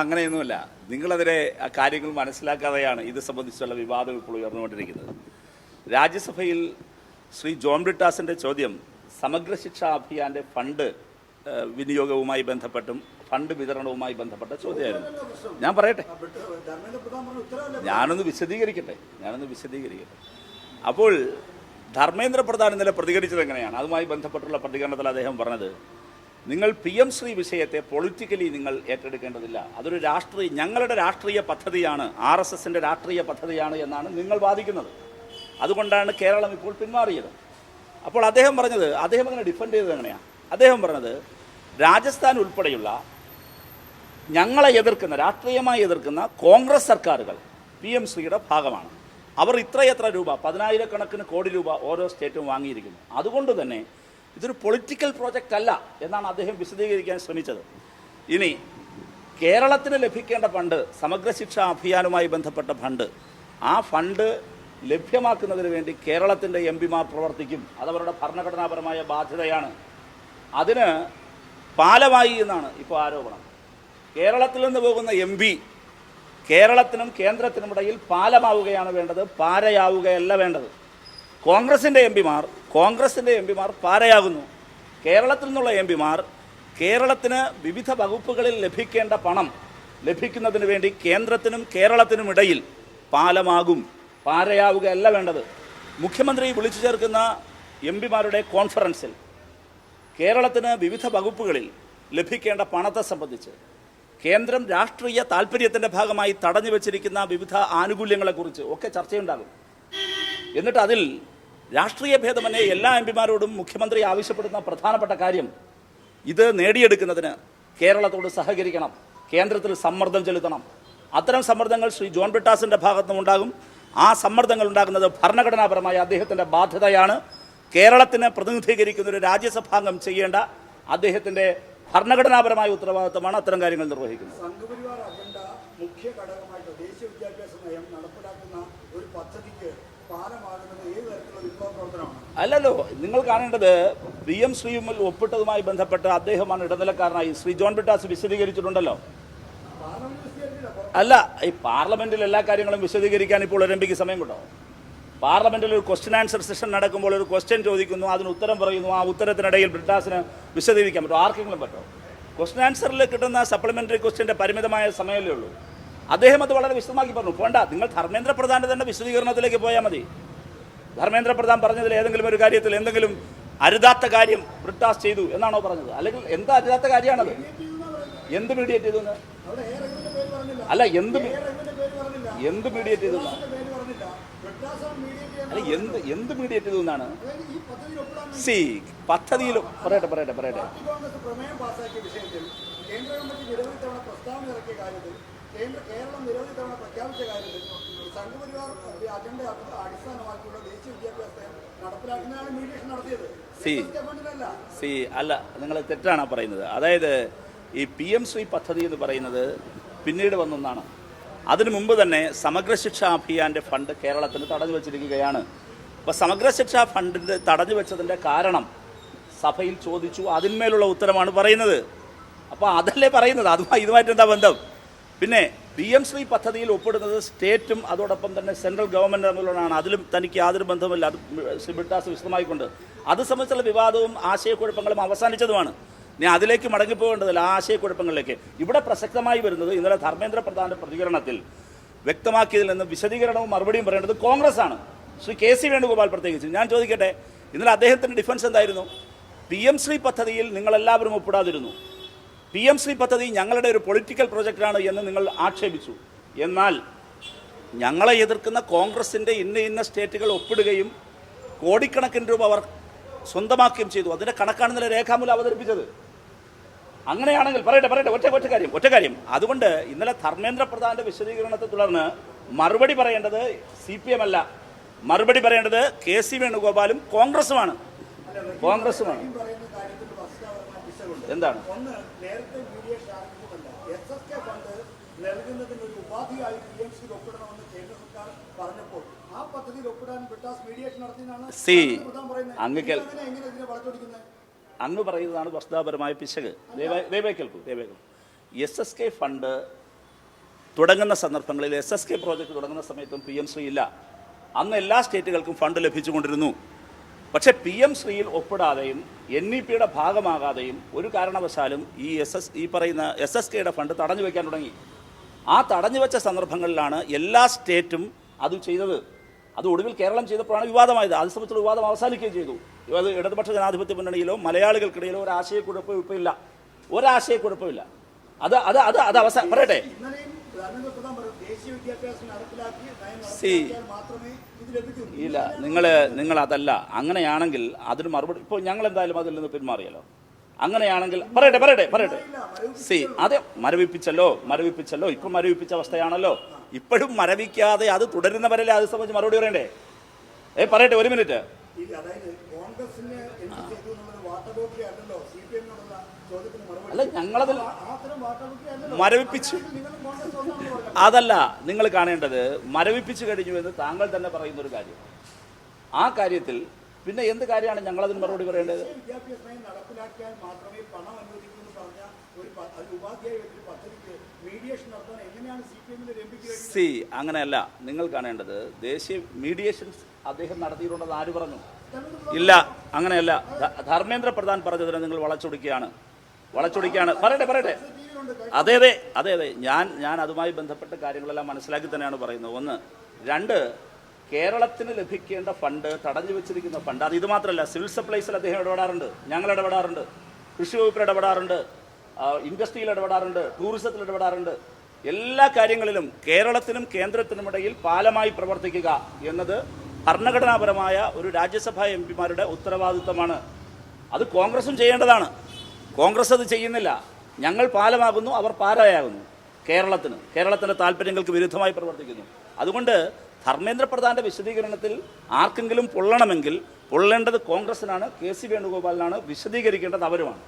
അങ്ങനെയൊന്നുമല്ല. നിങ്ങളതിനെ ആ കാര്യങ്ങൾ മനസ്സിലാക്കാതെയാണ് ഇത് സംബന്ധിച്ചുള്ള വിവാദം ഇപ്പോൾ ഉയർന്നുകൊണ്ടിരിക്കുന്നത്. രാജ്യസഭയിൽ ശ്രീ ജോൺ ബ്രിട്ടാസിൻ്റെ ചോദ്യം സമഗ്ര ശിക്ഷാ അഭിയാൻ്റെ ഫണ്ട് വിനിയോഗവുമായി ബന്ധപ്പെട്ടും ഫണ്ട് വിതരണവുമായി ബന്ധപ്പെട്ട ചോദ്യമായിരുന്നു. ഞാൻ പറയട്ടെ, ഞാനൊന്ന് വിശദീകരിക്കട്ടെ. അപ്പോൾ ധർമ്മേന്ദ്ര പ്രധാൻ ഇന്നലെ പ്രതികരിച്ചത് എങ്ങനെയാണ്? അതുമായി ബന്ധപ്പെട്ടുള്ള പ്രതികരണത്തിൽ അദ്ദേഹം പറഞ്ഞത്, നിങ്ങൾ PM ശ്രീ വിഷയത്തെ പൊളിറ്റിക്കലി നിങ്ങൾ ഏറ്റെടുക്കേണ്ടതില്ല, അതൊരു ഞങ്ങളുടെ രാഷ്ട്രീയ പദ്ധതിയാണ്, RSSൻ്റെ രാഷ്ട്രീയ പദ്ധതിയാണ് എന്നാണ് നിങ്ങൾ വാദിക്കുന്നത്. അതുകൊണ്ടാണ് കേരളം ഇപ്പോൾ പിന്മാറിയത്. അപ്പോൾ അദ്ദേഹം അങ്ങനെ ഡിഫെൻഡ് ചെയ്തത് എങ്ങനെയാണ്? അദ്ദേഹം പറഞ്ഞത് രാജസ്ഥാൻ ഉൾപ്പെടെയുള്ള ഞങ്ങളെ രാഷ്ട്രീയമായി എതിർക്കുന്ന കോൺഗ്രസ് സർക്കാരുകൾ PM ശ്രീയുടെ ഭാഗമാണ്. അവർ ഇത്രയെത്ര രൂപ, 10,000 കോടി രൂപ ഓരോ സ്റ്റേറ്റും വാങ്ങിയിരിക്കുന്നു. അതുകൊണ്ട് തന്നെ ഇതൊരു പൊളിറ്റിക്കൽ പ്രോജക്റ്റ് അല്ല എന്നാണ് അദ്ദേഹം വിശദീകരിക്കാൻ ശ്രമിച്ചത്. ഇനി കേരളത്തിന് ലഭിക്കേണ്ട ഫണ്ട്, സമഗ്ര ശിക്ഷാ അഭിയാനുമായി ബന്ധപ്പെട്ട ഫണ്ട്, ആ ഫണ്ട് ലഭ്യമാക്കുന്നതിന് വേണ്ടി കേരളത്തിൻ്റെ MPമാർ പ്രവർത്തിക്കും. അതവരുടെ ഭരണഘടനാപരമായ ബാധ്യതയാണ്. അതിന് പാലമായി എന്നാണ് ഇപ്പോൾ ആരോപണം. കേരളത്തിൽ നിന്ന് പോകുന്ന MP കേരളത്തിനും കേന്ദ്രത്തിനുമിടയിൽ പാലമാവുകയാണ് വേണ്ടത്, പാരയാവുകയല്ല വേണ്ടത്. കോൺഗ്രസിൻ്റെ എംപിമാർ പാരയാകുന്നു. കേരളത്തിൽ നിന്നുള്ള MPമാർ കേരളത്തിന് വിവിധ വകുപ്പുകളിൽ ലഭിക്കേണ്ട പണം ലഭിക്കുന്നതിന് വേണ്ടി കേന്ദ്രത്തിനും കേരളത്തിനുമിടയിൽ പാലമാകും, പാരയാവുകയല്ല വേണ്ടത്. മുഖ്യമന്ത്രി വിളിച്ചു ചേർക്കുന്ന MPമാരുടെ കോൺഫറൻസിൽ കേരളത്തിന് വിവിധ വകുപ്പുകളിൽ ലഭിക്കേണ്ട പണത്തെ സംബന്ധിച്ച് കേന്ദ്രം രാഷ്ട്രീയ താൽപ്പര്യത്തിൻ്റെ ഭാഗമായി തടഞ്ഞു വച്ചിരിക്കുന്ന വിവിധ ആനുകൂല്യങ്ങളെക്കുറിച്ച് ഒക്കെ ചർച്ചയുണ്ടാകും. എന്നിട്ട് അതിൽ രാഷ്ട്രീയ ഭേദമന്യേ എല്ലാ MPമാരോടും മുഖ്യമന്ത്രി ആവശ്യപ്പെടുന്ന പ്രധാനപ്പെട്ട കാര്യം, ഇത് നേടിയെടുക്കുന്നതിന് കേരളത്തോട് സഹകരിക്കണം, കേന്ദ്രത്തിൽ സമ്മർദ്ദം ചെലുത്തണം. അത്തരം സമ്മർദ്ദങ്ങൾ ശ്രീ ജോൺ ബ്രിട്ടാസിൻ്റെ ഭാഗത്തുനിന്നുണ്ടാകും. ആ സമ്മർദ്ദങ്ങൾ ഉണ്ടാകുന്നത് ഭരണഘടനാപരമായ അദ്ദേഹത്തിൻ്റെ ബാധ്യതയാണ്. കേരളത്തിനെ പ്രതിനിധീകരിക്കുന്ന ഒരു രാജ്യസഭാംഗം ചെയ്യേണ്ട അദ്ദേഹത്തിൻ്റെ ഭരണഘടനാപരമായ ഉത്തരവാദിത്തമാണ് അത്തരം കാര്യങ്ങൾ നിർവഹിക്കുന്നത്. സംഘപരിവാർ അജണ്ട മുഖ്യ ഘടകമായിട്ട് ദേശീയ വിദ്യാഭ്യാസ നയം നടപ്പിലാക്കുന്ന ഒരു പദ്ധതിക്ക് പാലമാകുന്നത് ഏത് തരത്തിലുള്ള വിപ്ലവ പ്രവർത്തനമാണ്? അല്ലല്ലോ, നിങ്ങൾ കാണേണ്ടത് PM ശ്രീയുമിൽ ഒപ്പിട്ടതുമായി ബന്ധപ്പെട്ട് അദ്ദേഹമാണ് ഇടനിലക്കാരനായി ശ്രീ ജോൺ ബ്രിട്ടാസ് വിശദീകരിച്ചിട്ടുണ്ടല്ലോ. അല്ല, ഈ പാർലമെന്റിൽ എല്ലാ കാര്യങ്ങളും വിശദീകരിക്കാൻ ഇപ്പോൾ ഒരു MPക്ക് സമയം കിട്ടോ? പാർലമെന്റിൽ ഒരു ക്വസ്റ്റ്യൻ ആൻസർ സെഷൻ നടക്കുമ്പോൾ ഒരു ക്വസ്റ്റ്യൻ ചോദിക്കുന്നു, അതിന് ഉത്തരം പറയുന്നു, ആ ഉത്തരത്തിനിടയിൽ ബ്രിട്ടാസിന് വിശദീകരിക്കാൻ പറ്റുമോ? ആർക്കെങ്കിലും പറ്റുമോ? ക്വസ്റ്റ്യൻ ആൻസറിൽ കിട്ടുന്ന സപ്ലിമെൻ്ററി ക്വസ്റ്റ്യൻ്റെ പരിമിതമായ സമയമല്ലേ ഉള്ളൂ. അദ്ദേഹം അത് വളരെ വിശദമാക്കി പറഞ്ഞു. പോണ്ട, നിങ്ങൾ ധർമ്മേന്ദ്ര പ്രധാൻ്റെ തന്നെ വിശദീകരണത്തിലേക്ക് പോയാൽ മതി. ധർമ്മേന്ദ്ര പ്രധാൻ പറഞ്ഞതിൽ ഏതെങ്കിലും ഒരു കാര്യത്തിൽ എന്തെങ്കിലും അരുതാത്ത കാര്യം ബ്രിട്ടാസ് ചെയ്തു എന്നാണോ പറഞ്ഞത്? അല്ലെങ്കിൽ എന്താ അരുതാത്ത കാര്യമാണത്? എന്ത് മീഡിയേറ്റ് ചെയ്തു? അല്ല, എന്ത് മീഡിയേറ്റ് ചെയ്തു? അല്ല, എന്ത് മീഡിയേറ്റ് ചെയ്തു എന്നാണ്? പദ്ധതിയിൽ പറയട്ടെ. കേരളം നിരവധി തവണ പ്രഖ്യാപിച്ച കാര്യത്തിൽ സംഘപരിവാർ അജണ്ട അടിസ്ഥാനമാക്കിയുള്ള ദേശീയ വിദ്യാഭ്യാസത്തെ നടപ്പിലാക്കുന്നതാണ് മീഡിയേഷൻ നടത്തിയത്. അല്ല, നിങ്ങൾ തെറ്റാണ് പറയുന്നത്. അതായത് ഈ PM ശ്രീ പദ്ധതി എന്ന് പറയുന്നത് പിന്നീട് വന്നൊന്നാണ്. അതിനു മുമ്പ് തന്നെ സമഗ്ര ശിക്ഷാ അഭിയാൻ്റെ ഫണ്ട് കേരളത്തിന് തടഞ്ഞു വച്ചിരിക്കുകയാണ്. അപ്പോൾ സമഗ്ര ശിക്ഷാ ഫണ്ടിൻ്റെ തടഞ്ഞു വെച്ചതിൻ്റെ കാരണം സഭയിൽ ചോദിച്ചു, അതിന്മേലുള്ള ഉത്തരമാണ് പറയുന്നത്. അപ്പോൾ അതല്ലേ പറയുന്നത്, ഇതുമായിട്ട് എന്താ ബന്ധം? പിന്നെ PM ശ്രീ പദ്ധതിയിൽ ഒപ്പിടുന്നത് സ്റ്റേറ്റും അതോടൊപ്പം തന്നെ സെൻട്രൽ ഗവൺമെൻറ് തമ്മിലുള്ളതാണ്. അതിലും തനിക്ക് യാതൊരു ബന്ധവുമില്ല. അത് ശ്രീ ബ്രിട്ടാസ് വിശദമായിക്കൊണ്ട് അത് സംബന്ധിച്ചുള്ള വിവാദവും ആശയക്കുഴപ്പങ്ങളും അവസാനിച്ചതുമാണ്. ഇനി അതിലേക്ക് മടങ്ങിപ്പോകേണ്ടതില്ല, ആ ആശയക്കുഴപ്പങ്ങളിലേക്ക്. ഇവിടെ പ്രസക്തമായി വരുന്നത് ഇന്നലെ ധർമ്മേന്ദ്ര പ്രധാൻ്റെ പ്രതികരണത്തിൽ വ്യക്തമാക്കിയതിൽ നിന്ന് വിശദീകരണവും മറുപടിയും പറയേണ്ടത് കോൺഗ്രസ് ആണ്, ശ്രീ KC വേണുഗോപാൽ പ്രത്യേകിച്ച്. ഞാൻ ചോദിക്കട്ടെ, ഇന്നലെ അദ്ദേഹത്തിൻ്റെ ഡിഫൻസ് എന്തായിരുന്നു? PM ശ്രീ പദ്ധതിയിൽ നിങ്ങളെല്ലാവരും ഒപ്പിടാതിരുന്നു, PM ശ്രീ പദ്ധതി ഞങ്ങളുടെ ഒരു പൊളിറ്റിക്കൽ പ്രൊജക്റ്റാണ് എന്ന് നിങ്ങൾ ആക്ഷേപിച്ചു. എന്നാൽ ഞങ്ങളെ എതിർക്കുന്ന കോൺഗ്രസിൻ്റെ ഇന്ന സ്റ്റേറ്റുകൾ ഒപ്പിടുകയും കോടിക്കണക്കിന് രൂപ അവർ സ്വന്തമാക്കുകയും ചെയ്തു. അതിൻ്റെ കണക്കാണ് ഇന്നലെ രേഖാമൂലം അവതരിപ്പിച്ചത്. അങ്ങനെയാണെങ്കിൽ പറയട്ടെ ഒറ്റ കാര്യം. അതുകൊണ്ട് ഇന്നലെ ധർമ്മേന്ദ്ര പ്രധാൻ്റെ വിശദീകരണത്തെ തുടർന്ന് മറുപടി പറയേണ്ടത് CPM അല്ല, മറുപടി പറയേണ്ടത് KC വേണുഗോപാലും കോൺഗ്രസുമാണ്. എന്താണ്? നേരത്തെ മീഡിയേഷൻ ആരംഭിച്ചതല്ല, SSK ഫണ്ട് നൽകുന്നതിന് ഒരു ഉപാധിയായി PM ശ്രീ ഒപ്പിടണമെന്ന് കേന്ദ്ര സർക്കാർ പറഞ്ഞപ്പോൾ ആ പദ്ധതിയിൽ ഒപ്പിടാൻ ബ്രിട്ടാസ് മീഡിയേഷൻ നടത്തിയെന്നാണ് അങ്ങ് പറയുന്നതാണ് വസ്തുതാപരമായ പിശക്. ദയവായി കേൾക്കൂ. SSK ഫണ്ട് തുടങ്ങുന്ന സന്ദർഭങ്ങളിൽ SSK പ്രോജക്റ്റ് തുടങ്ങുന്ന സമയത്തും PM ശ്രീ ഇല്ല. അന്ന് എല്ലാ സ്റ്റേറ്റുകൾക്കും ഫണ്ട് ലഭിച്ചുകൊണ്ടിരുന്നു. പക്ഷേ PM ശ്രീയിൽ ഒപ്പിടാതെയും NEP-യുടെ ഭാഗമാകാതെയും ഒരു കാരണവശാലും ഈ പറയുന്ന SSK-യുടെ ഫണ്ട് തടഞ്ഞു വയ്ക്കാൻ തുടങ്ങി. ആ തടഞ്ഞു വെച്ച സന്ദർഭങ്ങളിലാണ് എല്ലാ സ്റ്റേറ്റും അത് ചെയ്തത്. അത് ഒടുവിൽ കേരളം ചെയ്തപ്പോഴാണ് വിവാദമായത്. അത് സംബന്ധിച്ചുള്ള വിവാദം അവസാനിക്കുകയും ചെയ്തു. അത് ഇടതുപക്ഷ ജനാധിപത്യ മുന്നണിയിലോ മലയാളികൾക്കിടയിലോ ഒരാശയക്കുഴപ്പവും ഇപ്പോൾ ഇല്ല. ഒരാശയക്കുഴപ്പമില്ല. അത് അത് അത് അത് അവസാനം പറയട്ടെ. ഇല്ല, നിങ്ങൾ അതല്ല. അങ്ങനെയാണെങ്കിൽ അതിന് മറുപടി ഇപ്പോൾ ഞങ്ങൾ എന്തായാലും അതിൽ നിന്ന് പിന്മാറിയല്ലോ. അങ്ങനെയാണെങ്കിൽ പറയട്ടെ. അതെ, മരവിപ്പിച്ചല്ലോ. ഇപ്പം മരവിപ്പിച്ച അവസ്ഥയാണല്ലോ. ഇപ്പോഴും മരവിക്കാതെ അത് തുടരുന്നവരല്ലേ അത് സംബന്ധിച്ച് മറുപടി പറയണ്ടേ? പറയട്ടെ, ഒരു മിനിറ്റ്. അല്ല, ഞങ്ങളതിൽ മരവിപ്പിച്ചു അതല്ല നിങ്ങൾ കാണേണ്ടത്. മരവിപ്പിച്ചു കഴിഞ്ഞു എന്ന് താങ്കൾ തന്നെ പറയുന്നൊരു കാര്യം. ആ കാര്യത്തിൽ പിന്നെ എന്ത് കാര്യമാണ് ഞങ്ങളതിന് മറുപടി പറയേണ്ടത്? അങ്ങനെയല്ല നിങ്ങൾ കാണേണ്ടത്. ദേശീയ മീഡിയേഷൻസ് അദ്ദേഹം നടത്തിയിട്ടുണ്ടെന്ന് ആര് പറഞ്ഞു? ഇല്ല, അങ്ങനെയല്ല. ധർമ്മേന്ദ്ര പ്രധാൻ പറഞ്ഞതിനെ നിങ്ങൾ വളച്ചൊടിക്കുകയാണ്. പറയട്ടെ. അതെ. ഞാൻ അതുമായി ബന്ധപ്പെട്ട കാര്യങ്ങളെല്ലാം മനസ്സിലാക്കി തന്നെയാണ് പറയുന്നത്. ഒന്ന്. രണ്ട്, കേരളത്തിന് ലഭിക്കേണ്ട ഫണ്ട്, തടഞ്ഞു വെച്ചിരിക്കുന്ന ഫണ്ട്, അത് ഇത് മാത്രമല്ല, സിവിൽ സപ്ലൈസിൽ അദ്ദേഹം ഇടപെടാറുണ്ട്, ഞങ്ങൾ ഇടപെടാറുണ്ട്, കൃഷി വകുപ്പിൽ ഇടപെടാറുണ്ട്, ഇൻഡസ്ട്രിയിൽ ഇടപെടാറുണ്ട്, ടൂറിസത്തിൽ ഇടപെടാറുണ്ട്. എല്ലാ കാര്യങ്ങളിലും കേരളത്തിനും കേന്ദ്രത്തിനുമിടയിൽ പാലമായി പ്രവർത്തിക്കുക എന്നത് ഭരണഘടനാപരമായ ഒരു രാജ്യസഭാ MP-മാരുടെ ഉത്തരവാദിത്തമാണ്. അത് കോൺഗ്രസും ചെയ്യേണ്ടതാണ്. കോൺഗ്രസ് അത് ചെയ്യുന്നില്ല. ഞങ്ങൾ പാലമാകുന്നു, അവർ പാലയാകുന്നു. കേരളത്തിൻ്റെ താല്പര്യങ്ങൾക്ക് വിരുദ്ധമായി പ്രവർത്തിക്കുന്നു. അതുകൊണ്ട് ധർമ്മേന്ദ്ര പ്രധാൻ്റെ വിശദീകരണത്തിൽ ആർക്കെങ്കിലും പൊള്ളണമെങ്കിൽ പൊള്ളേണ്ടത് കോൺഗ്രസിനാണ്, KC വേണുഗോപാലിനാണ്. വിശദീകരിക്കേണ്ടത് അവരുമാണ്.